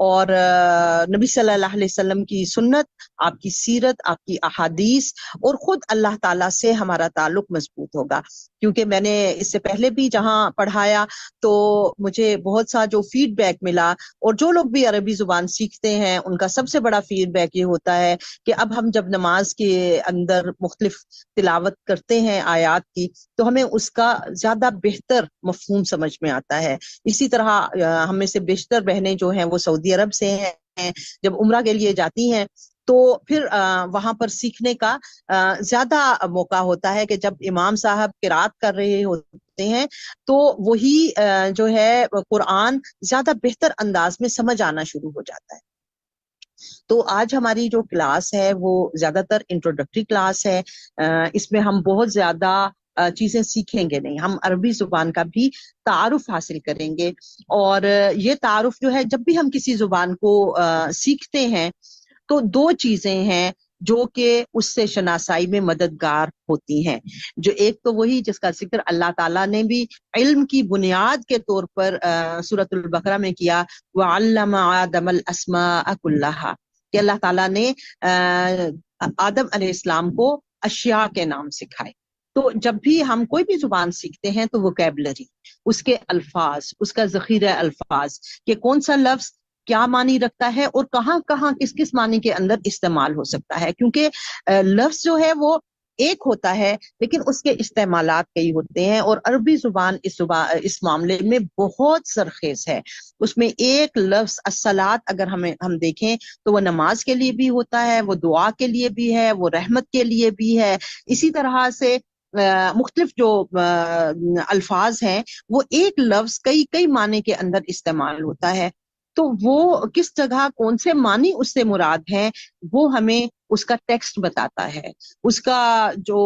اور نبی صلی اللہ علیہ وسلم کی سنت، آپ کی سیرت، آپ کی احادیث اور خود اللہ تعالیٰ سے ہمارا تعلق مضبوط ہوگا. کیونکہ میں نے اس سے پہلے بھی جہاں پڑھایا تو مجھے بہت سا جو فیڈ بیک ملا، اور جو لوگ بھی عربی زبان سیکھتے ہیں ان کا سب سے بڑا فیڈ بیک یہ ہوتا ہے کہ اب ہم جب نماز کے اندر مختلف تلاوت کرتے ہیں آیات کی تو ہمیں اس کا زیادہ بہتر مفہوم سمجھ میں آتا ہے. اسی طرح ہم میں سے بیشتر بہنیں جو ہیں وہ سعودی عرب سے ہیں، جب عمرہ کے لیے جاتی ہیں تو پھر وہاں پر سیکھنے کا زیادہ موقع ہوتا ہے کہ جب امام صاحب قرات کر رہے ہوتے ہیں تو وہی جو ہے قرآن زیادہ بہتر انداز میں سمجھ آنا شروع ہو جاتا ہے. تو آج ہماری جو کلاس ہے وہ زیادہ تر انٹروڈکٹری کلاس ہے. اس میں ہم بہت زیادہ چیزیں سیکھیں گے نہیں، ہم عربی زبان کا بھی تعارف حاصل کریں گے. اور یہ تعارف جو ہے جب بھی ہم کسی زبان کو سیکھتے ہیں تو دو چیزیں ہیں جو کہ اس سے شناسائی میں مددگار ہوتی ہیں. جو ایک تو وہی جس کا ذکر اللہ تعالیٰ نے بھی علم کی بنیاد کے طور پر سورۃ البقرہ میں کیا، وَعَلَّمَ آدَمَ الْأَسْمَاءَ كُلَّهَا، کہ اللہ تعالیٰ نے آدم علیہ السلام کو اشیاء کے نام سکھائے. تو جب بھی ہم کوئی بھی زبان سیکھتے ہیں تو ووکیبلری، اس کے الفاظ، اس کا ذخیرہ الفاظ، کہ کون سا لفظ کیا معنی رکھتا ہے اور کہاں کہاں کس کس معنی کے اندر استعمال ہو سکتا ہے. کیونکہ لفظ جو ہے وہ ایک ہوتا ہے لیکن اس کے استعمالات کئی ہوتے ہیں، اور عربی زبان اس معاملے میں بہت سرخیز ہے. اس میں ایک لفظ الصلاۃ اگر ہم دیکھیں تو وہ نماز کے لیے بھی ہوتا ہے، وہ دعا کے لیے بھی ہے، وہ رحمت کے لیے بھی ہے. اسی طرح سے مختلف جو الفاظ ہیں وہ ایک لفظ کئی کئی معنی کے اندر استعمال ہوتا ہے. تو وہ کس جگہ کون سے معنی اس سے مراد ہیں وہ ہمیں اس کا ٹیکسٹ بتاتا ہے، اس کا جو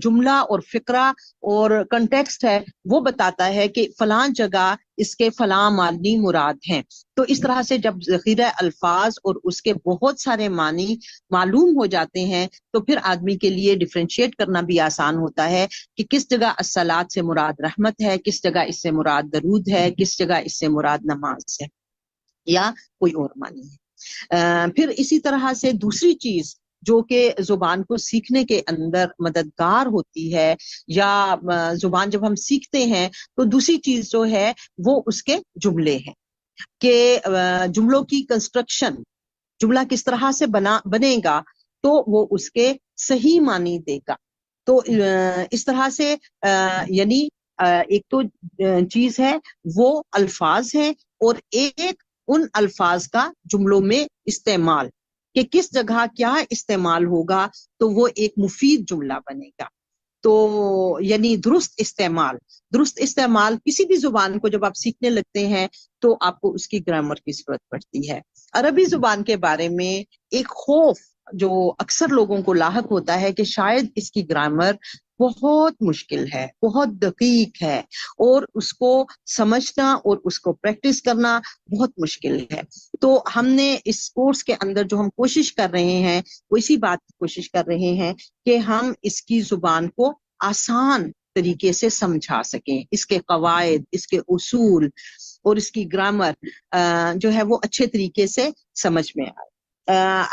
جملہ اور فقرہ اور کنٹیکسٹ ہے وہ بتاتا ہے کہ فلاں جگہ اس کے فلاں معنی مراد ہیں. تو اس طرح سے جب ذخیرہ الفاظ اور اس کے بہت سارے معنی معلوم ہو جاتے ہیں تو پھر آدمی کے لیے ڈفرینشیٹ کرنا بھی آسان ہوتا ہے کہ کس جگہ الصلاۃ سے مراد رحمت ہے، کس جگہ اس سے مراد درود ہے، کس جگہ اس سے مراد نماز ہے یا کوئی اور معنی ہے. پھر اسی طرح سے دوسری چیز جو کہ زبان کو سیکھنے کے اندر مددگار ہوتی ہے، یا زبان جب ہم سیکھتے ہیں تو دوسری چیز جو ہے وہ اس کے جملے ہیں، کہ جملوں کی کنسٹرکشن، جملہ کس طرح سے بنے گا تو وہ اس کے صحیح معنی دے گا. تو اس طرح سے یعنی ایک تو چیز ہے وہ الفاظ ہیں، اور ایک ان الفاظ کا جملوں میں استعمال، کہ کس جگہ کیا استعمال ہوگا تو وہ ایک مفید جملہ بنے گا. تو یعنی درست استعمال کسی بھی زبان کو جب آپ سیکھنے لگتے ہیں تو آپ کو اس کی گرامر کی ضرورت پڑتی ہے. عربی زبان کے بارے میں ایک خوف جو اکثر لوگوں کو لاحق ہوتا ہے کہ شاید اس کی گرامر بہت مشکل ہے، بہت دقیق ہے، اور اس کو سمجھنا اور اس کو پریکٹس کرنا بہت مشکل ہے. تو ہم نے اس کورس کے اندر جو ہم کوشش کر رہے ہیں وہ اسی بات کی کوشش کر رہے ہیں کہ ہم اس کی زبان کو آسان طریقے سے سمجھا سکیں، اس کے قواعد، اس کے اصول اور اس کی گرامر جو ہے وہ اچھے طریقے سے سمجھ میں آئے.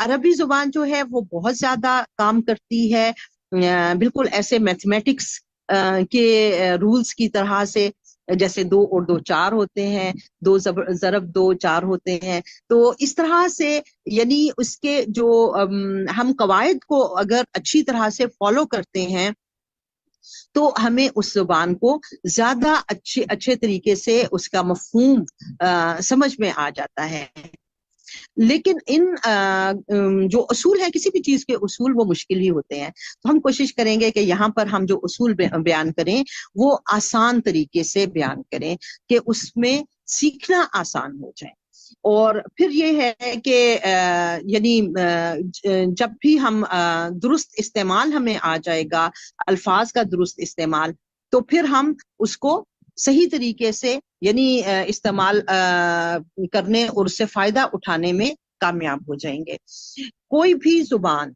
عربی زبان جو ہے وہ بہت زیادہ کام کرتی ہے بالکل ایسے میتھمیٹکس کے رولز کی طرح سے، جیسے 2 اور 2 4 ہوتے ہیں، 2 ضرب 2 4 ہوتے ہیں. تو اس طرح سے یعنی اس کے جو ہم قواعد کو اگر اچھی طرح سے فالو کرتے ہیں تو ہمیں اس زبان کو زیادہ اچھے طریقے سے اس کا مفہوم سمجھ میں آ جاتا ہے. لیکن ان جو اصول ہیں، کسی بھی چیز کے اصول وہ مشکل ہی ہوتے ہیں. تو ہم کوشش کریں گے کہ یہاں پر ہم جو اصول بیان کریں وہ آسان طریقے سے بیان کریں کہ اس میں سیکھنا آسان ہو جائے. اور پھر یہ ہے کہ یعنی جب بھی ہم درست استعمال ہمیں آ جائے گا، الفاظ کا درست استعمال، تو پھر ہم اس کو صحیح طریقے سے یعنی استعمال کرنے اور اس سے فائدہ اٹھانے میں کامیاب ہو جائیں گے. کوئی بھی زبان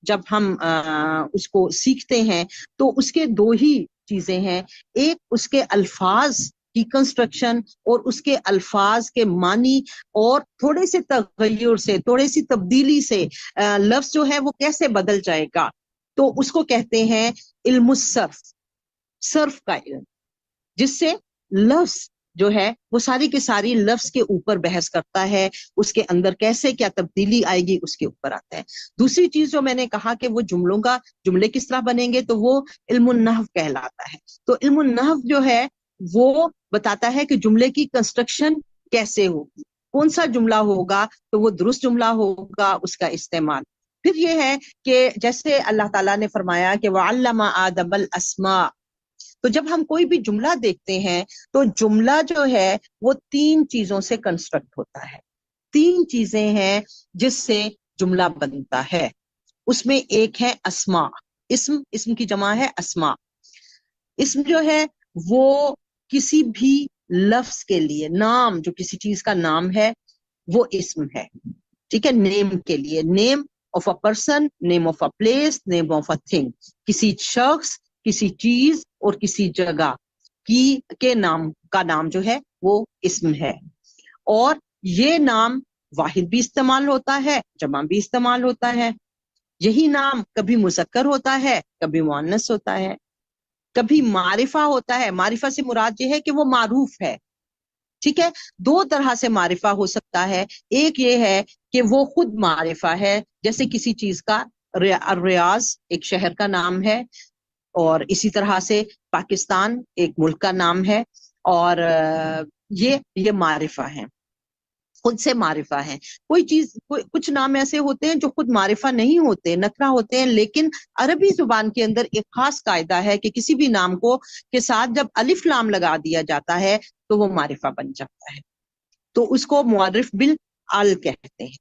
جب ہم اس کو سیکھتے ہیں تو اس کے 2 ہی چیزیں ہیں، ایک اس کے الفاظ کی کنسٹرکشن اور اس کے الفاظ کے معنی اور تھوڑے سے تغیر سے، تھوڑے سی تبدیلی سے لفظ جو ہے وہ کیسے بدل جائے گا، تو اس کو کہتے ہیں علم الصرف، صرف کا علم، جس سے لفظ جو ہے وہ ساری کے ساری لفظ کے اوپر بحث کرتا ہے، اس کے اندر کیسے کیا تبدیلی آئے گی اس کے اوپر آتا ہے۔ دوسری چیز جو میں نے کہا کہ وہ جملے کس طرح بنیں گے، تو وہ علم النحو کہلاتا ہے۔ تو علم النحو جو ہے وہ بتاتا ہے کہ جملے کی کنسٹرکشن کیسے ہوگی، کون سا جملہ ہوگا تو وہ درست جملہ ہوگا، اس کا استعمال۔ پھر یہ ہے کہ جیسے اللہ تعالیٰ نے فرمایا کہ وَعَلَّمَ آدَمَ الْأَسْمَاءَ، تو جب ہم کوئی بھی جملہ دیکھتے ہیں تو جملہ جو ہے وہ 3 چیزوں سے کنسٹرکٹ ہوتا ہے۔ 3 چیزیں ہیں جس سے جملہ بنتا ہے، اس میں ایک ہے اسماء، اسم کی جمع ہے اسماء۔ اسم جو ہے وہ کسی بھی لفظ کے لیے، نام جو کسی چیز کا نام ہے وہ اسم ہے، ٹھیک ہے، نیم کے لیے، name of a person, name of a place, name of a thing, کسی شخص، کسی چیز اور کسی جگہ کے نام کا نام جو ہے وہ اسم ہے۔ اور یہ نام واحد بھی استعمال ہوتا ہے، جمع بھی استعمال ہوتا ہے۔ یہی نام کبھی مذکر ہوتا ہے، کبھی مؤنث ہوتا ہے، کبھی معرفہ ہوتا ہے۔ معرفہ سے مراد یہ ہے کہ وہ معروف ہے، ٹھیک ہے۔ 2 طرح سے معرفہ ہو سکتا ہے، ایک یہ ہے کہ وہ خود معرفہ ہے، جیسے کسی چیز کا ریاض ایک شہر کا نام ہے، اور اسی طرح سے پاکستان ایک ملک کا نام ہے، اور یہ معرفہ ہیں، خود سے معرفہ ہیں۔ کچھ نام ایسے ہوتے ہیں جو خود معرفہ نہیں ہوتے، نکرہ ہوتے ہیں، لیکن عربی زبان کے اندر ایک خاص قاعدہ ہے کہ کسی بھی نام کے ساتھ جب الف لام لگا دیا جاتا ہے تو وہ معرفہ بن جاتا ہے، تو اس کو معرف بالال کہتے ہیں۔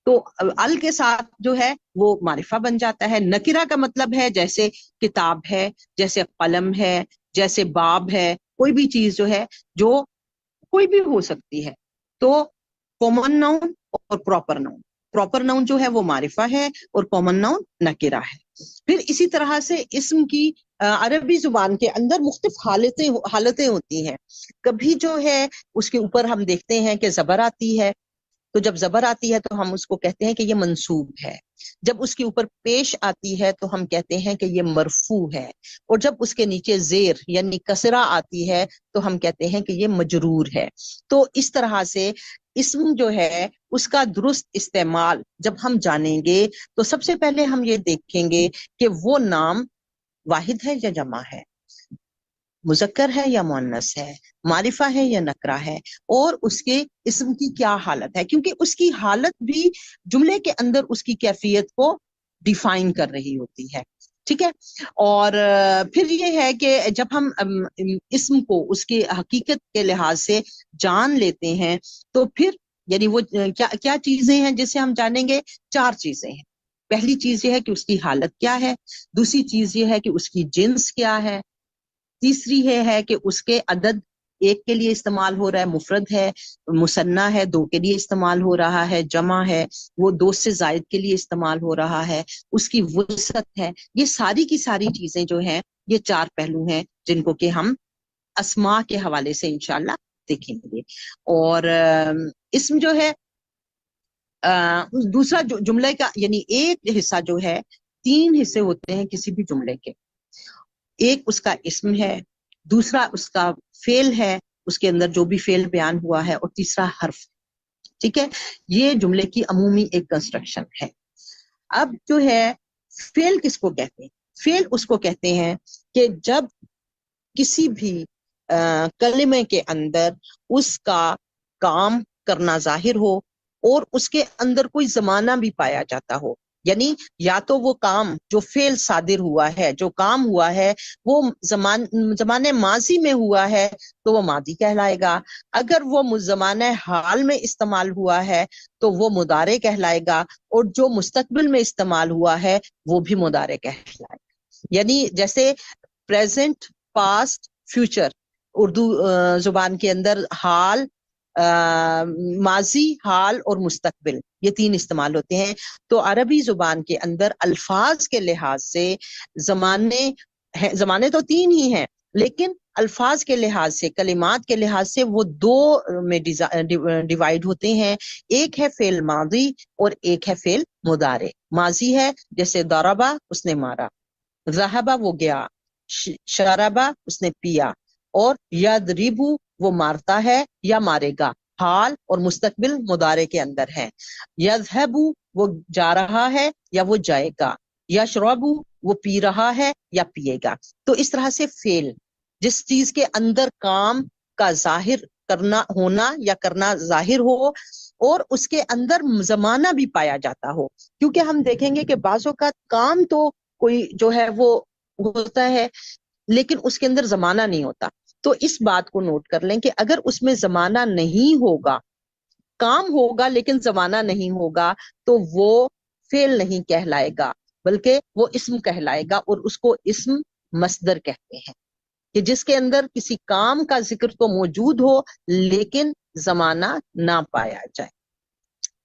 تو ال کے ساتھ جو ہے وہ معرفہ بن جاتا ہے۔ نکرہ کا مطلب ہے جیسے کتاب ہے، جیسے قلم ہے، جیسے باب ہے، کوئی بھی چیز جو ہے جو کوئی بھی ہو سکتی ہے۔ تو کامن ناؤن اور پراپر ناؤن جو ہے وہ معرفہ ہے اور کامن ناؤن نکرہ ہے۔ پھر اسی طرح سے اسم کی عربی زبان کے اندر مختلف حالتیں ہوتی ہیں۔ کبھی جو ہے اس کے اوپر ہم دیکھتے ہیں کہ زبر آتی ہے، تو جب زبر آتی ہے تو ہم اس کو کہتے ہیں کہ یہ منصوب ہے۔ جب اس کے اوپر پیش آتی ہے تو ہم کہتے ہیں کہ یہ مرفوع ہے، اور جب اس کے نیچے زیر یعنی کسرہ آتی ہے تو ہم کہتے ہیں کہ یہ مجرور ہے۔ تو اس طرح سے اسم جو ہے اس کا درست استعمال جب ہم جانیں گے تو سب سے پہلے ہم یہ دیکھیں گے کہ وہ نام واحد ہے یا جمع ہے، مذکر ہے یا مؤنث ہے، معرفہ ہے یا نکرہ ہے، اور اس کے اسم کی کیا حالت ہے، کیونکہ اس کی حالت بھی جملے کے اندر اس کی کیفیت کو ڈیفائن کر رہی ہوتی ہے، ٹھیک ہے۔ اور پھر یہ ہے کہ جب ہم اسم کو اس کی حقیقت کے لحاظ سے جان لیتے ہیں تو پھر یعنی وہ کیا چیزیں ہیں جسے ہم جانیں گے؟ 4 چیزیں ہیں۔ پہلی چیز یہ ہے کہ اس کی حالت کیا ہے، دوسری چیز یہ ہے کہ اس کی جنس کیا ہے، تیسری یہ ہے کہ اس کے عدد ایک کے لیے استعمال ہو رہا ہے، مفرد ہے، مثنیٰ ہے، 2 کے لیے استعمال ہو رہا ہے، جمع ہے، وہ 2 سے زائد کے لیے استعمال ہو رہا ہے، اس کی وسعت ہے۔ یہ ساری کی ساری چیزیں جو ہیں یہ 4 پہلو ہیں جن کو کہ ہم اسماء کے حوالے سے انشاءاللہ دیکھیں گے۔ اور اسم جو ہے دوسرا جملے کا یعنی ایک حصہ جو ہے، 3 حصے ہوتے ہیں کسی بھی جملے کے، ایک اس کا اسم ہے، دوسرا اس کا فعل ہے، اس کے اندر جو بھی فعل بیان ہوا ہے، اور تیسرا حرف، ٹھیک ہے۔ یہ جملے کی عمومی ایک کنسٹرکشن ہے۔ اب جو ہے فعل کس کو کہتے ہیں؟ فعل اس کو کہتے ہیں کہ جب کسی بھی کلمے کے اندر اس کا کام کرنا ظاہر ہو اور اس کے اندر کوئی زمانہ بھی پایا جاتا ہو، یعنی یا تو وہ کام جو فعل صادر ہوا ہے، جو کام ہوا ہے وہ زمانے ماضی میں ہوا ہے تو وہ ماضی کہلائے گا، اگر وہ زمانے حال میں استعمال ہوا ہے تو وہ مضارع کہلائے گا، اور جو مستقبل میں استعمال ہوا ہے وہ بھی مضارع کہلائے گا۔ یعنی جیسے پریزنٹ، پاسٹ، فیوچر، اردو زبان کے اندر حال، ماضی، حال اور مستقبل، یہ 3 استعمال ہوتے ہیں۔ تو عربی زبان کے اندر الفاظ کے لحاظ سے زمانے تو 3 ہی ہیں، لیکن الفاظ کے لحاظ سے، کلمات کے لحاظ سے وہ دو میں ڈیوائیڈ ہوتے ہیں. ایک ہے فعل ماضی اور ایک ہے فعل مضارع. ماضی ہے جیسے ضربا اس نے مارا، ذہبا وہ گیا، شربا اس نے پیا، اور یضربو وہ مارتا ہے یا مارے گا. حال اور مستقبل مضارع کے اندر ہے. یذهبو وہ جا رہا ہے یا وہ جائے گا. یشربو وہ پی رہا ہے یا پیے گا. تو اس طرح سے فعل جس چیز کے اندر کام کا ظاہر کرنا ہونا یا کرنا ظاہر ہو اور اس کے اندر زمانہ بھی پایا جاتا ہو، کیونکہ ہم دیکھیں گے کہ بعض اوقات کام تو کوئی جو ہے وہ ہوتا ہے لیکن اس کے اندر زمانہ نہیں ہوتا. تو اس بات کو نوٹ کر لیں کہ اگر اس میں زمانہ نہیں ہوگا، کام ہوگا لیکن زمانہ نہیں ہوگا، تو وہ فعل نہیں کہلائے گا بلکہ وہ اسم کہلائے گا، اور اس کو اسم مصدر کہتے ہیں کہ جس کے اندر کسی کام کا ذکر تو موجود ہو لیکن زمانہ نہ پایا جائے.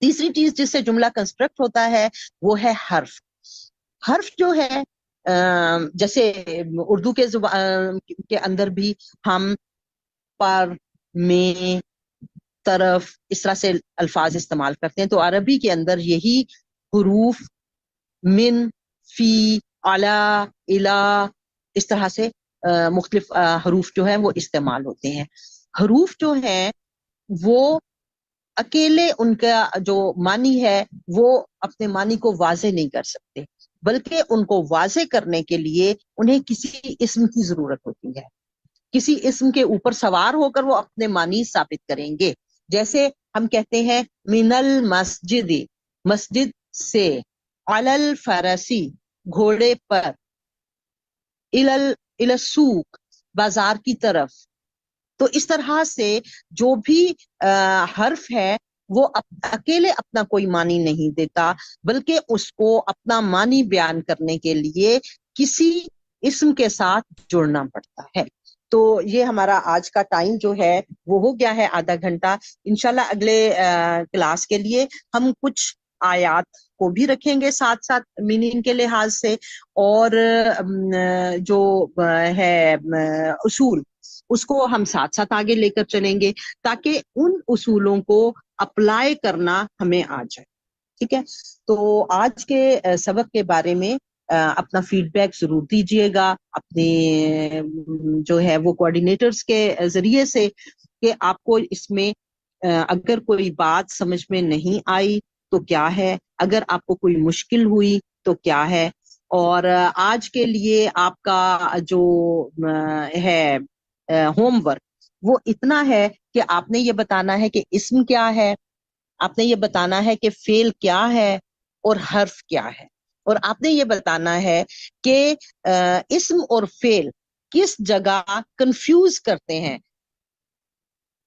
تیسری چیز جس سے جملہ کنسٹرکٹ ہوتا ہے وہ ہے حرف. حرف جو ہے جیسے اردو کے کے اندر بھی ہم پر، میں، طرف اس طرح سے الفاظ استعمال کرتے ہیں، تو عربی کے اندر یہی حروف من، فی، علی، الی اس طرح سے مختلف حروف جو ہیں وہ استعمال ہوتے ہیں. حروف جو ہیں وہ اکیلے ان کا جو معنی ہے وہ اپنے معنی کو واضح نہیں کر سکتے، بلکہ ان کو واضح کرنے کے لیے انہیں کسی اسم کی ضرورت ہوتی ہے. کسی اسم کے اوپر سوار ہو کر وہ اپنے معنی ثابت کریں گے. جیسے ہم کہتے ہیں من المسجد، مسجد سے، علی الفرسی گھوڑے پر، الی السوق بازار کی طرف. تو اس طرح سے جو بھی حرف ہے وہ اکیلے اپنا کوئی معنی نہیں دیتا، بلکہ اس کو اپنا معنی بیان کرنے کے لیے کسی اسم کے ساتھ جڑنا پڑتا ہے. تو یہ ہمارا آج کا ٹائم جو ہے وہ ہو گیا ہے آدھا گھنٹہ. انشاءاللہ اگلے کلاس کے لیے ہم کچھ آیات کو بھی رکھیں گے ساتھ ساتھ میننگ کے لحاظ سے، اور جو ہے اصول اس کو ہم ساتھ ساتھ آگے لے کر چلیں گے تاکہ ان اصولوں کو اپلائی کرنا ہمیں آ جائے. ٹھیک ہے، تو آج کے سبق کے بارے میں اپنا فیڈ بیک ضرور دیجیے گا اپنے جو ہے وہ کوآرڈینیٹرز کے ذریعے سے کہ آپ کو اس میں اگر کوئی بات سمجھ میں نہیں آئی تو کیا ہے، اگر آپ کو کوئی مشکل ہوئی تو کیا ہے. اور آج کے لیے آپ کا جو ہے ہوم ورک وہ اتنا ہے کہ آپ نے یہ بتانا ہے کہ اسم کیا ہے، آپ نے یہ بتانا ہے کہ فعل کیا ہے اور حرف کیا ہے، اور آپ نے یہ بتانا ہے کہ اسم اور فعل کس جگہ کنفیوز کرتے ہیں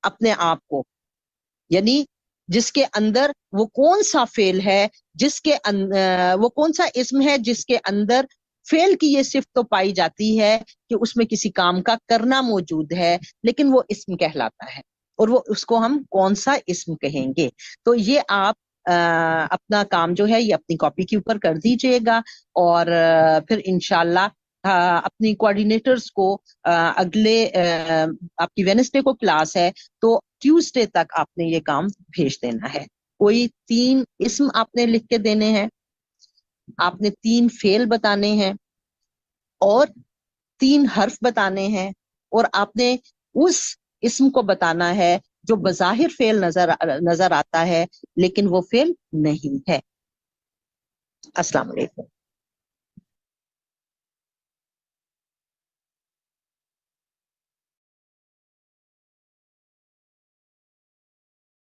اپنے آپ کو، یعنی جس کے اندر وہ کون سا فعل ہے، جس کے وہ کون سا اسم ہے جس کے اندر فعل کی یہ صفت تو پائی جاتی ہے کہ اس میں کسی کام کا کرنا موجود ہے لیکن وہ اسم کہلاتا ہے، اور وہ اس کو ہم کون سا اسم کہیں گے. تو یہ آپ اپنا کام جو ہے یہ اپنی کاپی کے اوپر کر دیجئے گا، اور پھر انشاءاللہ اپنی کوآرڈینیٹرز کو اگلے آپ کی وینسڈے کو کلاس ہے تو ٹیوزڈے تک آپ نے یہ کام بھیج دینا ہے. کوئی 3 اسم آپ نے لکھ کے دینے ہیں، آپ نے 3 فعل بتانے ہیں اور 3 حرف بتانے ہیں، اور آپ نے اس اسم کو بتانا ہے جو بظاہر فعل نظر آتا ہے لیکن وہ فعل نہیں ہے. السلام علیکم.